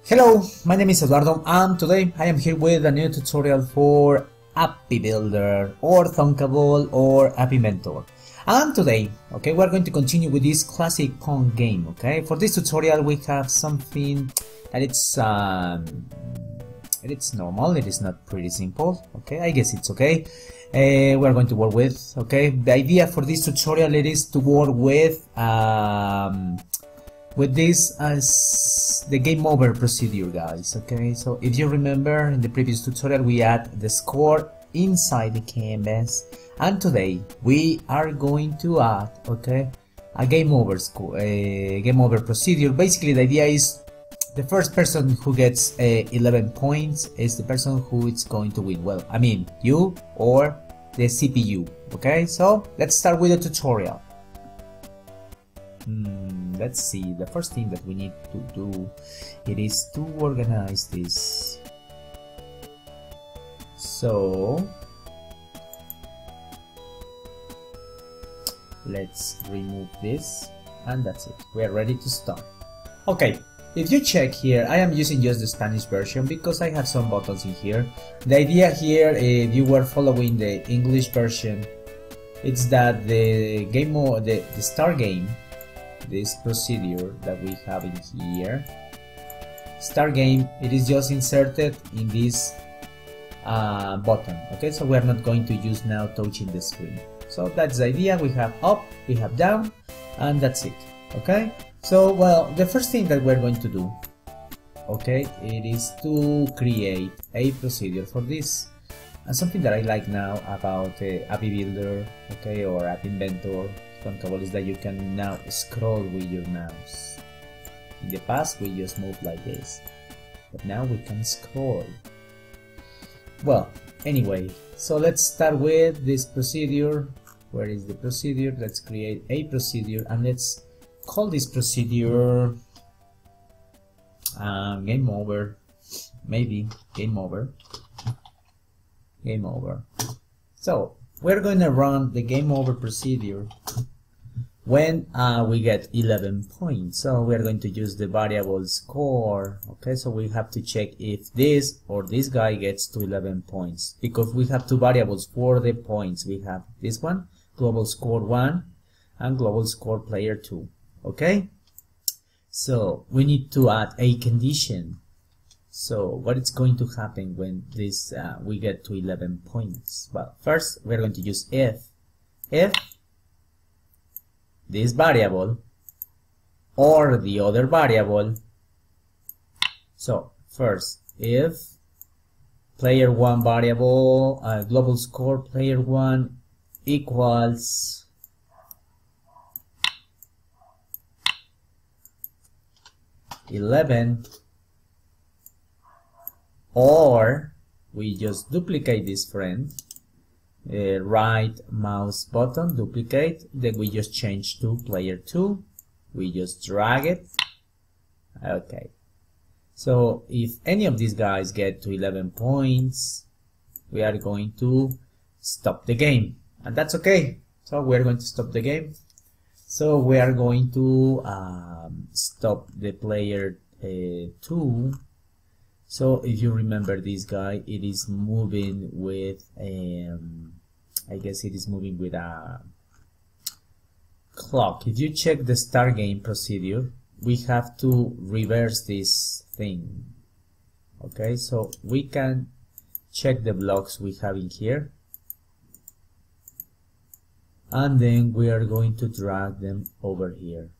Hello, my name is Eduardo and today I am here with a new tutorial for Appy Builder or Thunkable or Appy Mentor. And today, okay, we're going to continue with this classic Pong game, okay? For this tutorial we have something that it's normal, it is not pretty simple, okay? I guess it's okay. We're going to work with, okay? The idea for this tutorial it is to work with this as the game over procedure, guys. Okay, so if you remember in the previous tutorial we add the score inside the canvas, and today we are going to add, okay, a game over score, a game over procedure. Basically the idea is the first person who gets 11 points is the person who is going to win. Well, I mean you or the CPU. Okay, so let's start with the tutorial. Let's see, the first thing that we need to do it is to organize this. So let's remove this and that's it. We are ready to start. Okay, if you check here, I am using just the Spanish version because I have some buttons in here. The idea here, if you were following the English version, it's that the game mode, the start game, this procedure that we have in here, start game, it is just inserted in this button. Okay, so we are not going to use now touching the screen. So that's the idea. We have up, we have down, and that's it. Okay, so well, the first thing that we're going to do, okay, it is to create a procedure for this. And something that I like now about Appy Builder, okay, or App Inventor, Thunkable, is that you can now scroll with your mouse. In the past we just moved like this, but now we can scroll. Well, anyway, so let's start with this procedure. Where is the procedure? Let's create a procedure and let's call this procedure game over. Maybe game over. Game over. So we're going to run the game over procedure when we get 11 points. So we are going to use the variable score. Okay, so we have to check if this or this guy gets to 11 points, because we have two variables for the points. We have this one, global score 1, and global score player 2. Okay, so we need to add a condition. So what is going to happen when this we get to 11 points? Well, first we're going to use if this variable or the other variable. So first, if player 1 variable global score player 1 equals (11), or we just duplicate this friend, right mouse button, duplicate, then we just change to player 2, we just drag it. Okay, so if any of these guys get to 11 points, we are going to stop the game, and that's okay. So we're going to stop the game. So we are going to stop the player 2. So if you remember this guy, it is moving with I guess it is moving with a clock. If you check the start game procedure, we have to reverse this thing. Okay, so we can check the blocks we have in here, and then we are going to drag them over here.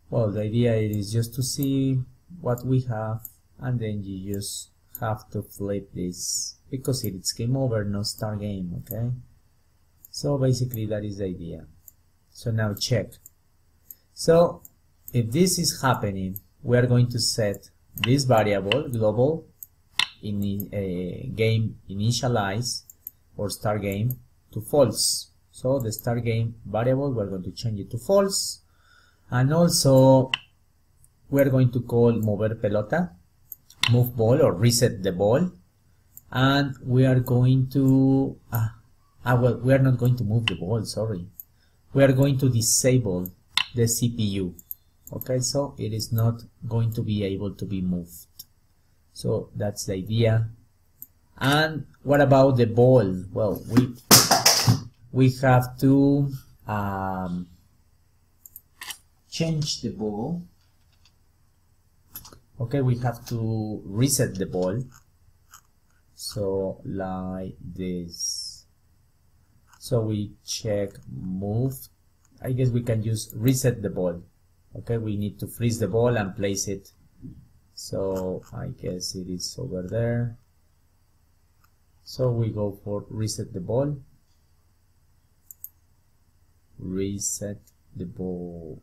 Well, the idea is just to see what we have, and then you just have to flip this because it's game over, no start game. Okay, so basically that is the idea. So now check. So if this is happening, we are going to set this variable global in game initialize or start game to false. So the start game variable, we're going to change it to false. And also we're going to call mover pelota, move ball or reset the ball, and we are going to well, we are not going to move the ball, sorry. we are going to disable the CPU. Okay, so it is not going to be able to be moved. So that's the idea. And what about the ball? Well, we have to change the ball. Okay, we have to reset the ball. So like this. So we check move. I guess we can use reset the ball. Okay, we need to freeze the ball and place it. So I guess it is over there. So we go for reset the ball. Reset the ball.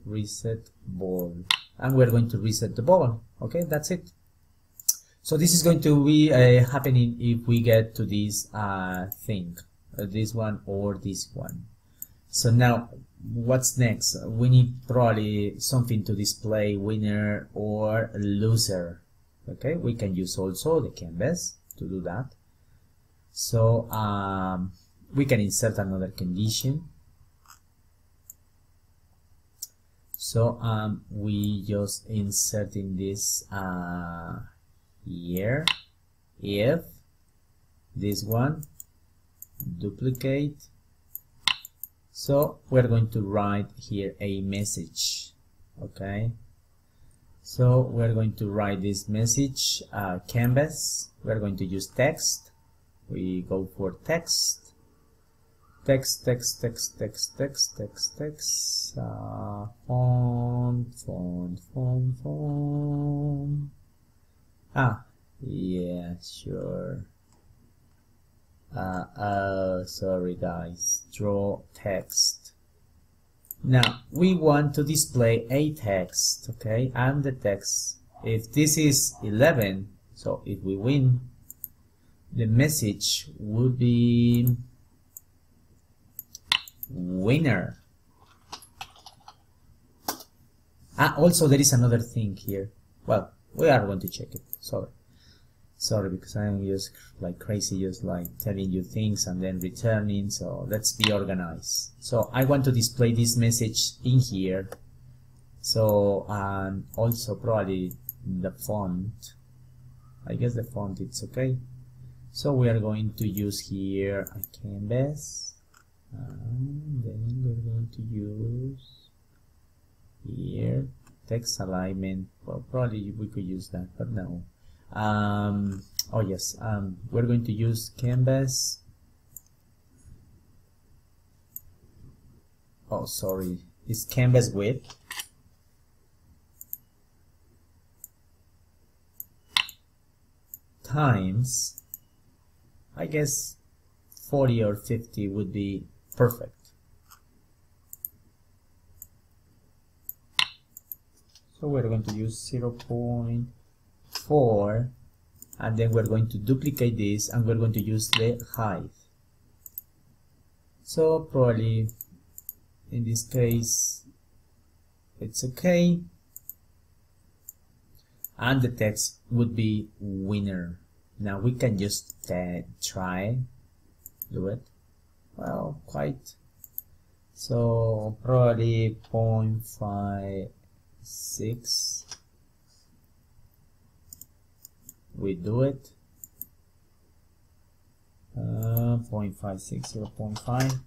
Reset ball, and we're going to reset the ball. Okay, that's it. So this is going to be happening if we get to this thing, this one or this one. So now what's next? We need probably something to display winner or loser. Okay, we can use also the canvas to do that. So we can insert another condition. So we just inserting this here, if this one duplicate. So we're going to write here a message. Okay, so we're going to write this message canvas. We're going to use text. We go for text. Text, font. Yeah, sure. Sorry guys, draw text. Now, we want to display a text, okay, and the text, if this is 11, so if we win, the message would be winner. Also there is another thing here. Well, we are going to check it. Sorry, because I am just like crazy, just like telling you things and then returning. So let's be organized. So I want to display this message in here. So also probably the font. I guess the font it's okay. So we are going to use here a canvas. And then we're going to use here text alignment. Well, probably we could use that, but no. Oh yes, we're going to use canvas. Oh, sorry, it's canvas width times, I guess 40 or 50 would be perfect. So we're going to use 0.4 and then we're going to duplicate this and we're going to use the height. So probably in this case it's okay, and the text would be winner. Now we can just try do it. Well, quite. So probably 0.56. We do it. 0.56, 0.5.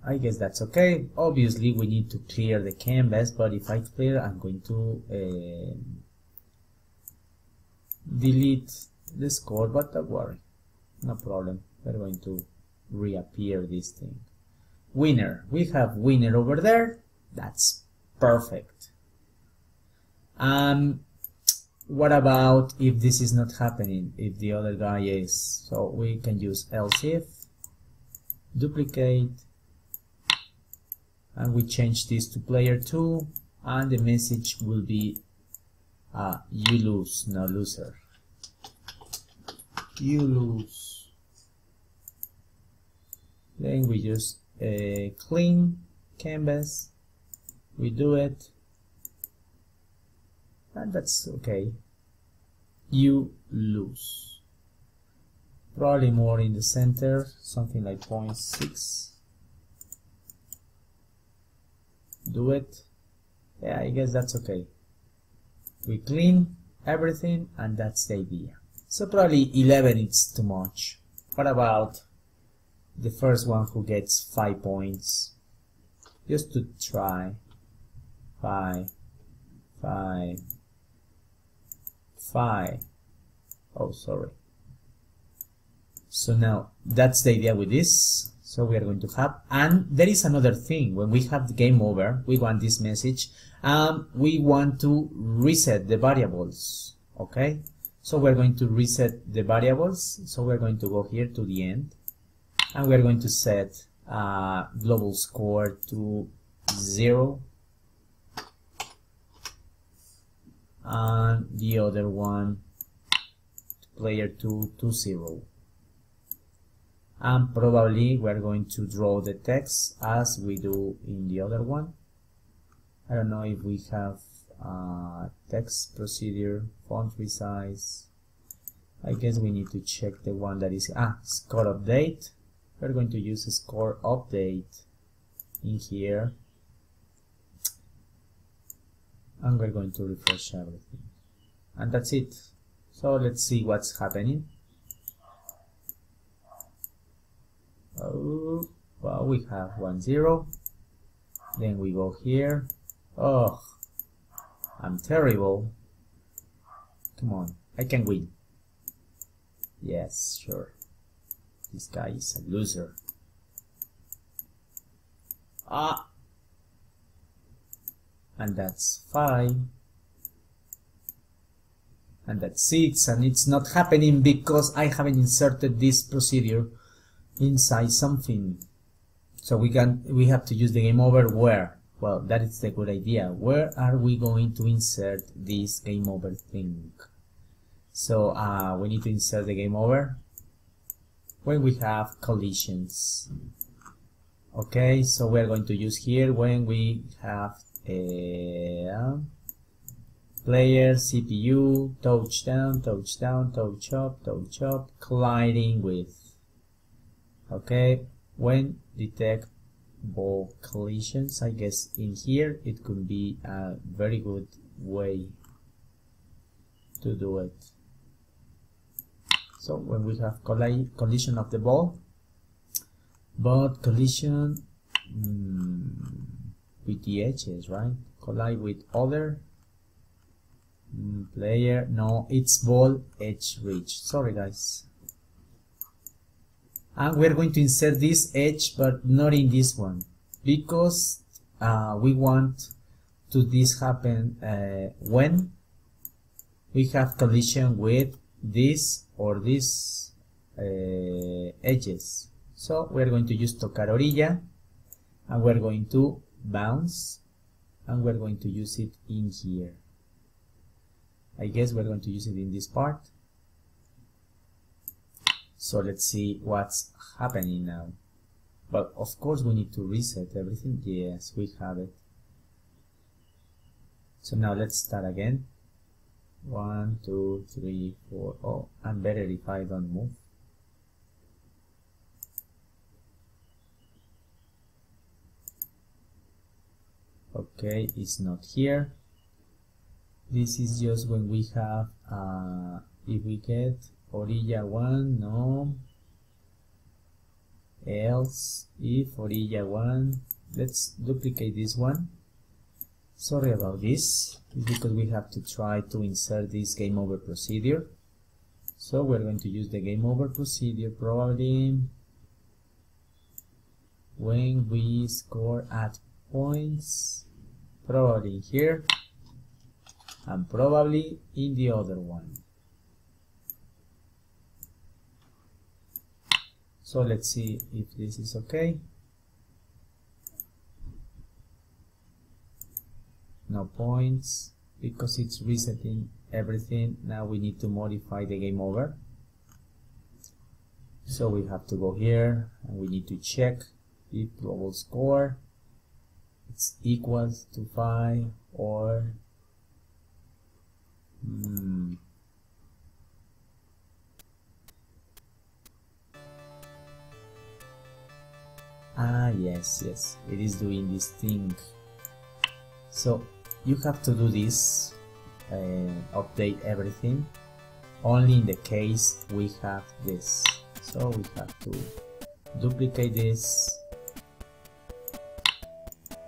I guess that's okay. Obviously we need to clear the canvas, but if I clear, I'm going to delete the score, but don't worry, no problem. We're going to reappear this thing. Winner, we have winner over there. That's perfect. What about if this is not happening, if the other guy is? So we can use else if, duplicate, and we change this to player 2, and the message will be you lose, no loser. You lose. Then we just clean canvas, we do it, and that's okay. You lose. Probably more in the center, something like 0.6. Do it. Yeah, I guess that's okay. We clean everything, and that's the idea. So probably 11 is too much. What about the first one who gets 5 points? Just to try. 5, 5, 5. Oh, sorry. So now that's the idea with this. So we are going to have, and there is another thing. When we have the game over, we want this message, and we want to reset the variables. Okay, so we're going to reset the variables. So we're going to go here to the end, and we're going to set global score to 0, and the other one player 2 to 0. And probably we're going to draw the text as we do in the other one. I don't know if we have text procedure, font resize. I guess we need to check the one that is score update. We're going to use score update in here, and we're going to refresh everything, and that's it. So let's see what's happening. Oh, well, we have 1 0. Then we go here. Oh, I'm terrible. Come on, I can win. Yes, sure. This guy is a loser. And that's 5. And that's 6. And it's not happening because I haven't inserted this procedure inside something. So we have to use the game over where? Well, that is the good idea. Where are we going to insert this game over thing? So we need to insert the game over when we have collisions. Okay, so we're going to use here when we have a player, CPU, touchdown, touchdown, touch up, colliding with. Okay, when detect ball collisions, I guess in here it could be a very good way to do it. So when we have collision of the ball, but collision with the edges, right? Collide with other player. No, it's ball edge reach. Sorry guys. And we're going to insert this edge, but not in this one, because we want to this happen when we have collision with this or this edges. So we're going to use tocar orilla, and we're going to bounce, and we're going to use it in here. I guess we're going to use it in this part. So let's see what's happening now. But of course we need to reset everything. Yes, we have it. So now let's start again. 1, 2, 3, 4. Oh, I'm better if I don't move. Okay, it's not here. This is just when we have if we get orilla 1, no, else if orilla 1. Let's duplicate this one. Sorry about this, it's because we have to try to insert this game over procedure. So we're going to use the game over procedure probably when we score at points, probably here, and probably in the other one. So let's see if this is okay. No points because it's resetting everything. Now we need to modify the game over. So we have to go here and we need to check if global score it's equals to 5 or yes, it is doing this thing. So you have to do this, update everything, only in the case we have this. So we have to duplicate this,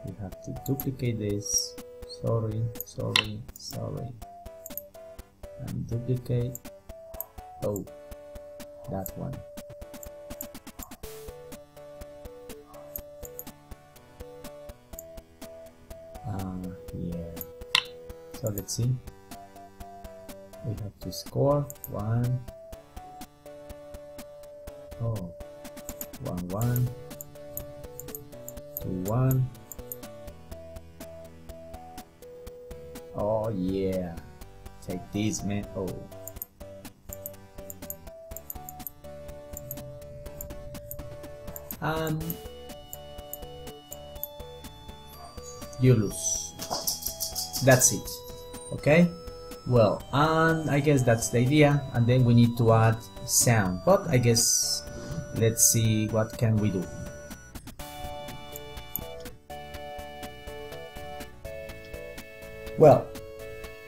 we have to duplicate this, sorry, and duplicate, oh, that one. Here, so let's see, we have to score 1, oh, 1 1 2 1. Oh yeah, take this, man. Oh, you lose. That's it. Okay, well, and I guess that's the idea, and then we need to add sound, but I guess let's see what can we do. Well,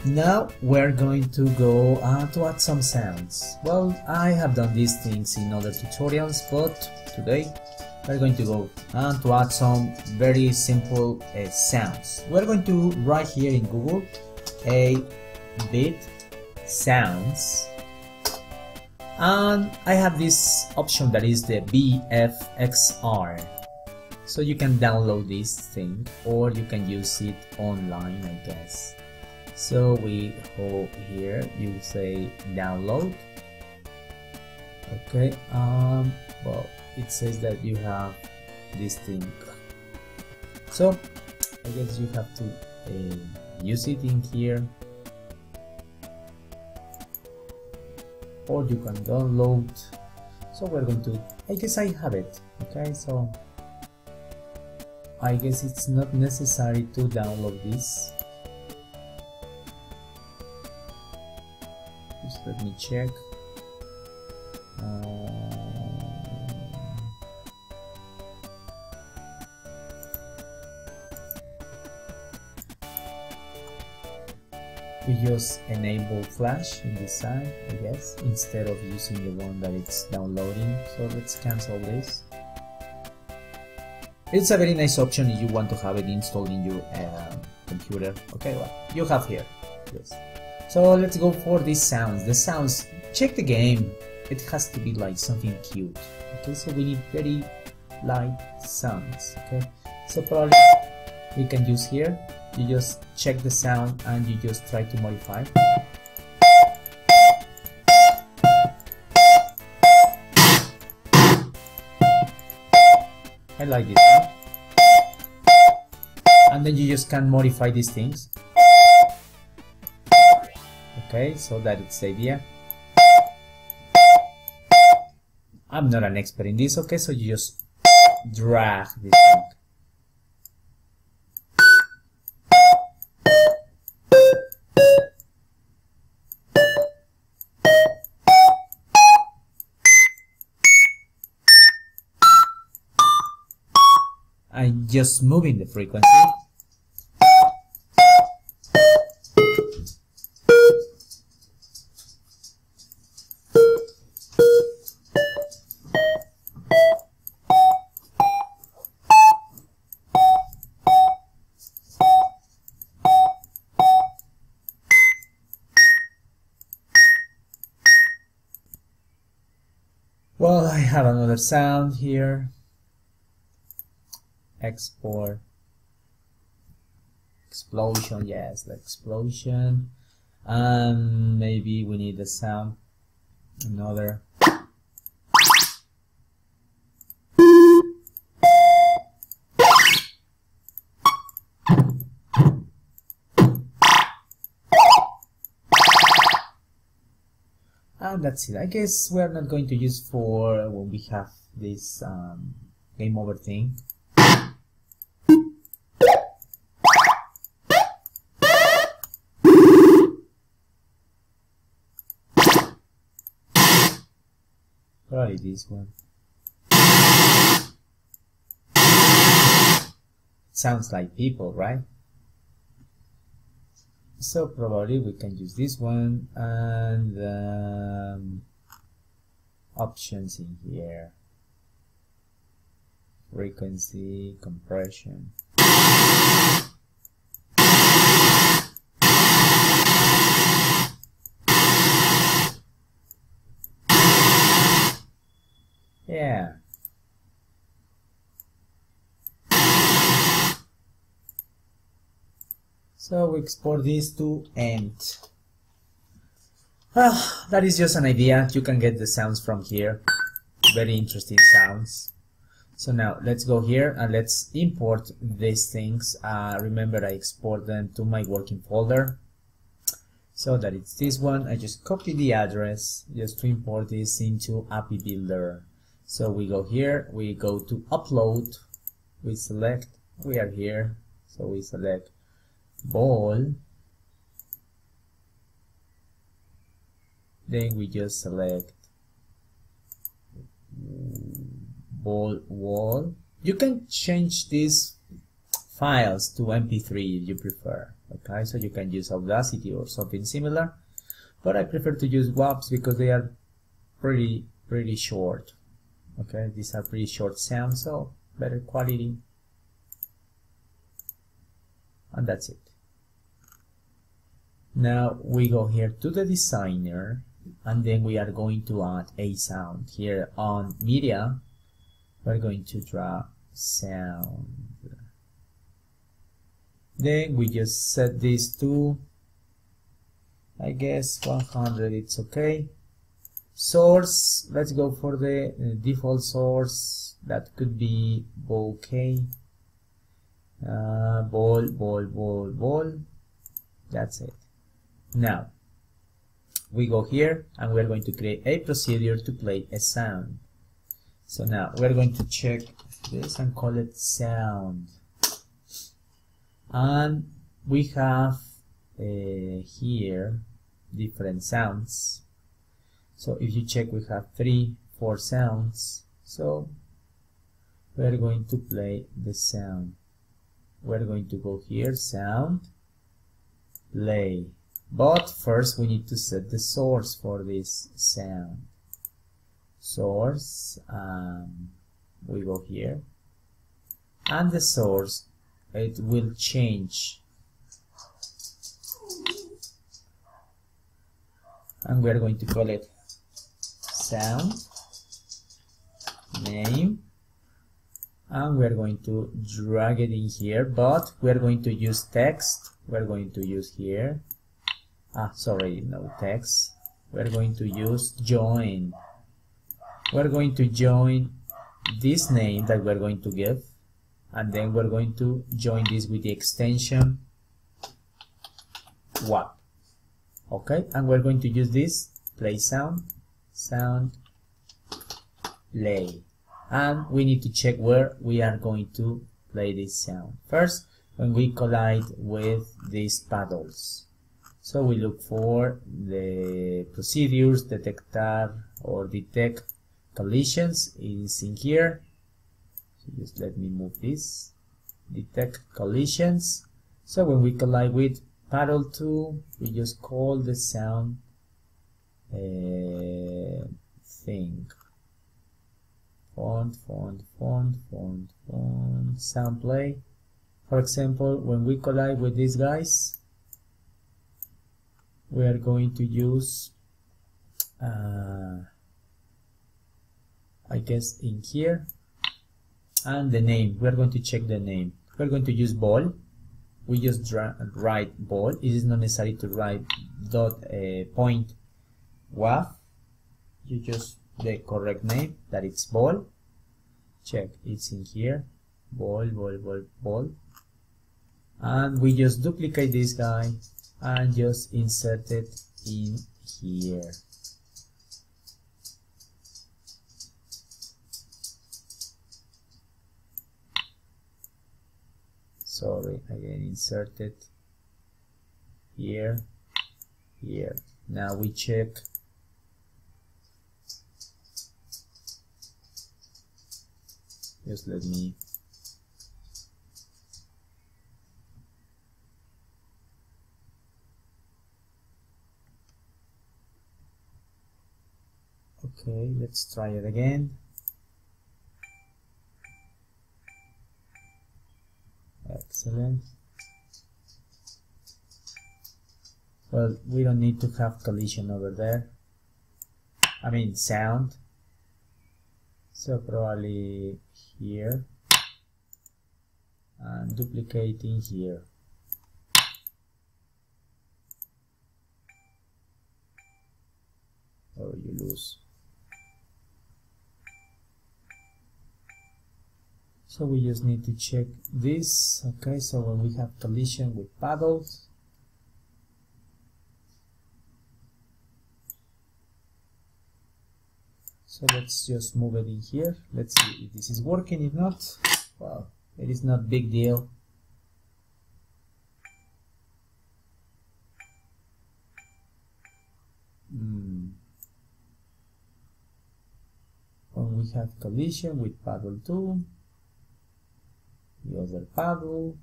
now we're going to go to add some sounds. Well, I have done these things in other tutorials, but today we're going to go to add some very simple sounds. We're going to write here in Google 8-bit sounds, and I have this option that is the BFXR. So you can download this thing or you can use it online, I guess. So we go here, you say download. Okay, well, it says that you have this thing. So I guess you have to use it in here, or you can download. So we're going to, I guess I have it. Okay, so I guess it's not necessary to download this. Just let me check. We just enable Flash in this side, I guess, instead of using the one that it's downloading. So let's cancel this. It's a very nice option if you want to have it installed in your computer. Okay, well, you have here. Yes. So let's go for these sounds. The sounds, check the game. It has to be like something cute. Okay, so we need very light sounds. Okay, so probably we can use here. You just check the sound and you just try to modify. I like this one. And then you just can modify these things. Okay, so that is the idea. I'm not an expert in this, okay, so you just drag this thing. I'm just moving the frequency. Well, I have another sound here. Export. Explosion, yes, the explosion. And maybe we need the sound. Another. And that's it. I guess we're not going to use for when we have this game over thing. Probably this one. sounds like people, right? So probably we can use this one, and options in here, frequency, compression. Yeah. So we export this to end. That is just an idea. You can get the sounds from here. Very interesting sounds. So now let's go here and let's import these things. Remember, I export them to my working folder. So that it's this one. I just copy the address just to import this into API Builder. So we go here, we go to upload, we select, we are here, so we select ball, then we just select ball wall. You can change these files to MP3 if you prefer, okay, so you can use Audacity or something similar, but I prefer to use WAVs because they are pretty short. Okay, these are pretty short sounds, so better quality, and that's it. Now we go here to the designer, and then we are going to add a sound. Here on media, we're going to draw sound. Then we just set this to, I guess, 100, it's okay. Source, let's go for the default source. That could be bouquet, ball. That's it. Now we go here and we're going to create a procedure to play a sound. So now we're going to check this and call it sound, and we have here different sounds. So if you check, we have 3-4 sounds. So we're going to play the sound. We're going to go here, sound, play. But first we need to set the source for this sound. Source, we go here, and the source, it will change. And we're going to call it sound name, and we're going to drag it in here, but we're going to use text. We're going to use here, sorry, no text. We're going to use join. We're going to join this name that we're going to give, and then we're going to join this with the extension WAP. Okay, and we're going to use this play sound, play, and we need to check where we are going to play this sound. First, when we collide with these paddles, so we look for the procedures, detectar or detect collisions is in here. So just let me move this, detect collisions. So when we collide with paddle 2, we just call the sound thing, font, sound play. For example, when we collide with these guys, we are going to use I guess in here, and the name, we're going to check the name. We're going to use ball. We just write ball. It is not necessary to write dot point WAV. You just the correct name, that it's ball. Check, it's in here, ball, and we just duplicate this guy and just insert it in here. Sorry, again, insert it here. Now we check. Just let me Okay, let's try it again. Excellent. Well, we don't need to have collision over there. I mean sound. So probably here and duplicating here. Oh, you lose. So we just need to check this. Okay, so when we have collision with paddles, so let's just move it in here. Let's see if this is working. If not, well, it is not big deal. When we have collision with paddle 2, the other paddle,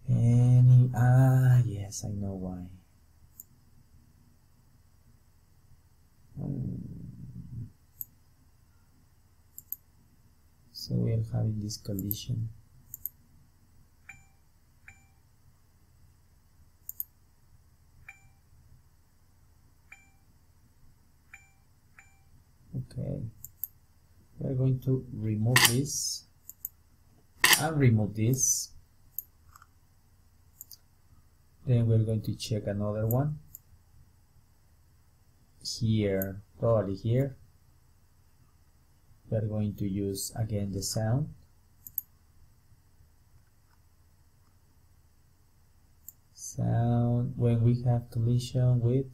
and yes, I know why. So we are having this collision. Okay, we're going to remove this and remove this. Then we're going to check another one here, probably here. We're going to use again the sound. Sound when we have collision with,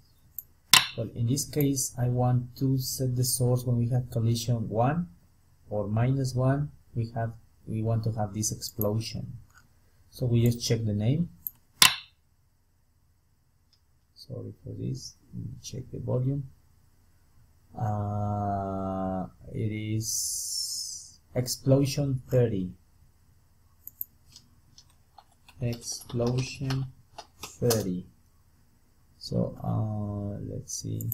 well, in this case I want to set the source when we have collision 1 or -1. We want to have this explosion. So we just check the name. Sorry for this. Check the volume. It is explosion 30. Explosion 30. So let's see.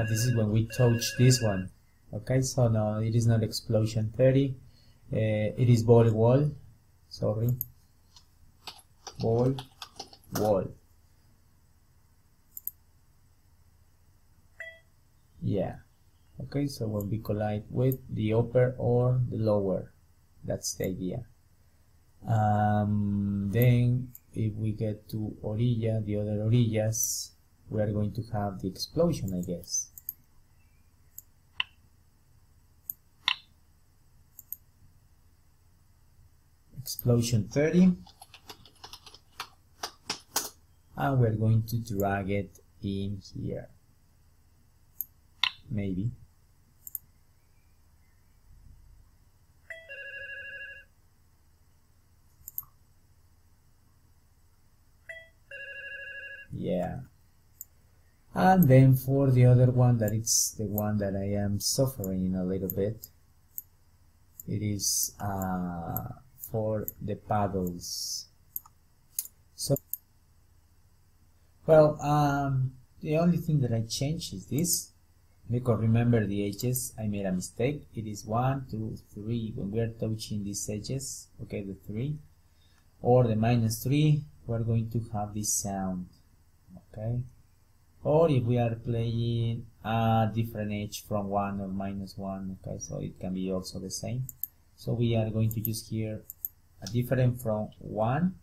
This is when we touch this one. Okay, so no, it is not explosion 30. It is ball wall. Sorry, ball wall. Yeah. Okay, so when we collide with the upper or the lower, that's the idea. Then if we get to orilla, the other orillas, we are going to have the explosion, I guess. Explosion 30, and we're going to drag it in here, maybe. Yeah. And then for the other one, that it's the one that I am suffering a little bit, it is for the paddles. So, well, the only thing that I changed is this, because remember the edges, I made a mistake. It is 1, 2, 3 when we are touching these edges, okay, the 3, or the -3, we're going to have this sound, okay. Or if we are playing a different edge from 1 or -1, okay, so it can be also the same. So we are going to use here a different from 1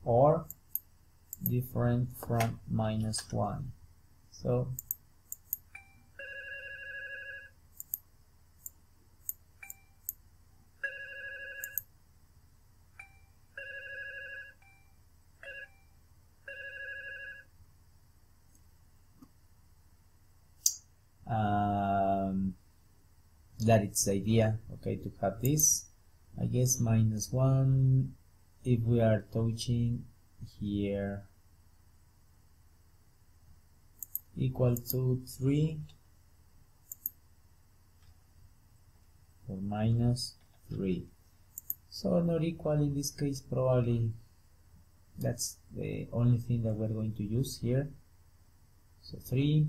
or different from -1. So that it's the idea, okay, to have this, I guess -1 if we are touching here. equal to 3 or minus 3. So not equal in this case, probably that's the only thing that we're going to use here. So 3.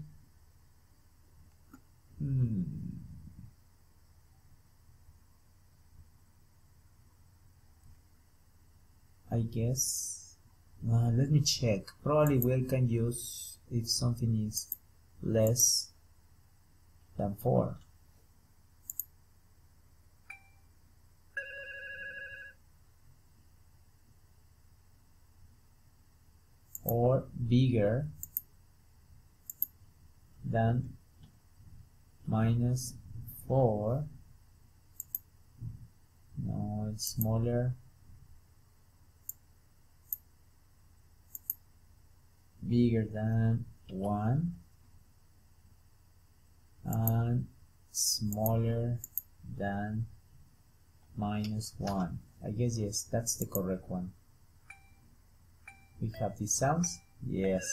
I guess let me check. Probably we can use if something is less than 4. Or bigger than minus 4. No, it's smaller. Bigger than 1 and smaller than minus 1. I guess yes, that's the correct one. We have these sounds. Yes,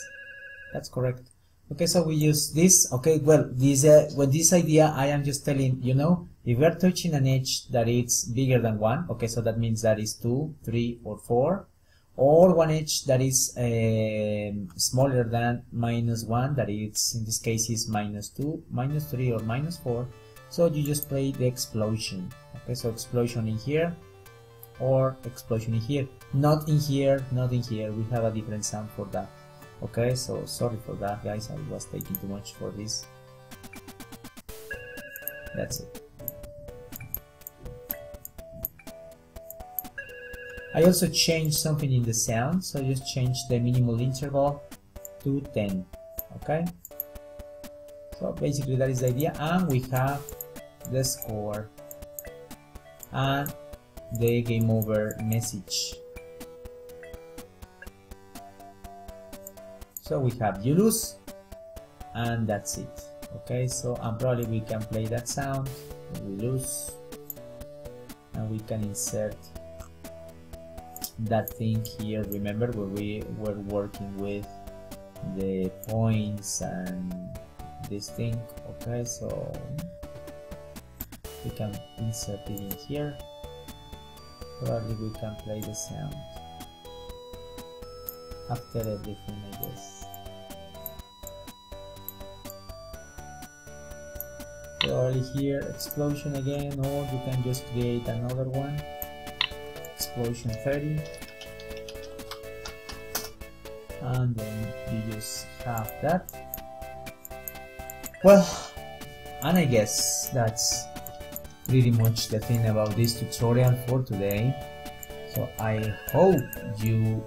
that's correct. Okay, so we use this. Okay, well, this with this idea, I am just telling, you know, if we are touching an edge that is bigger than 1, okay, so that means that is 2, 3, or 4, or one edge that is smaller than minus 1, that is, in this case, is minus 2, minus 3, or minus 4. So you just play the explosion. Okay, so explosion in here, or explosion in here, not in here, not in here. We have a different sound for that. Okay, so sorry for that, guys, I was taking too much for this. That's it. I also changed something in the sound, so just change the minimal interval to 10. Okay, so basically that is the idea, and we have the score and the game over message. So we have you lose, and that's it. Okay, so and probably we can play that sound, we lose, and we can insert that thing here. Remember where we were working with the points and this thing. Okay, so we can insert it in here. Probably we can play the sound after everything, I guess. Probably here explosion again, or you can just create another one, explosion 30, and then you just have that. Well, and I guess that's pretty much the thing about this tutorial for today. So I hope you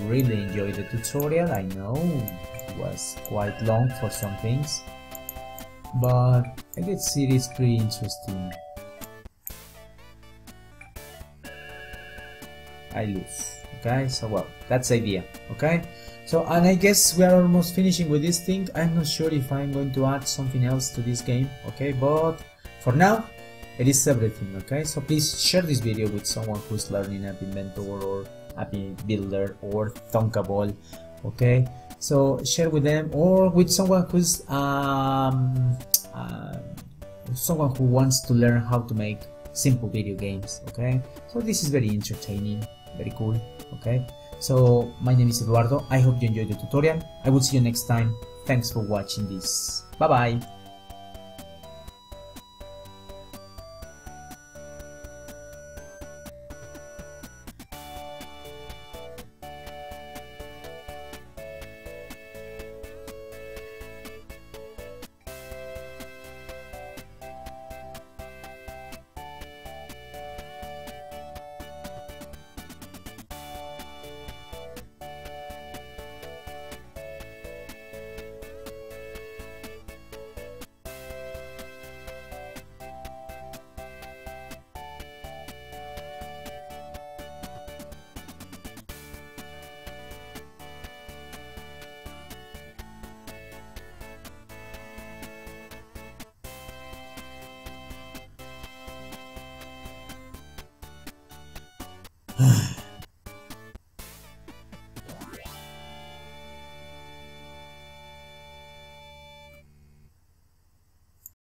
really enjoyed the tutorial. I know it was quite long for some things, but I guess it is pretty interesting. I lose. Okay, so well, that's the idea. Okay, so and I guess we are almost finishing with this thing. I'm not sure if I'm going to add something else to this game. Okay, but for now it is everything. Okay, so please share this video with someone who's learning App Inventor or App Builder or Thunkable. Okay, so share with them, or with someone who's someone who wants to learn how to make simple video games. Okay, so this is very entertaining, very cool. Okay, so my name is Eduardo. I hope you enjoyed the tutorial. I will see you next time. Thanks for watching this. Bye bye.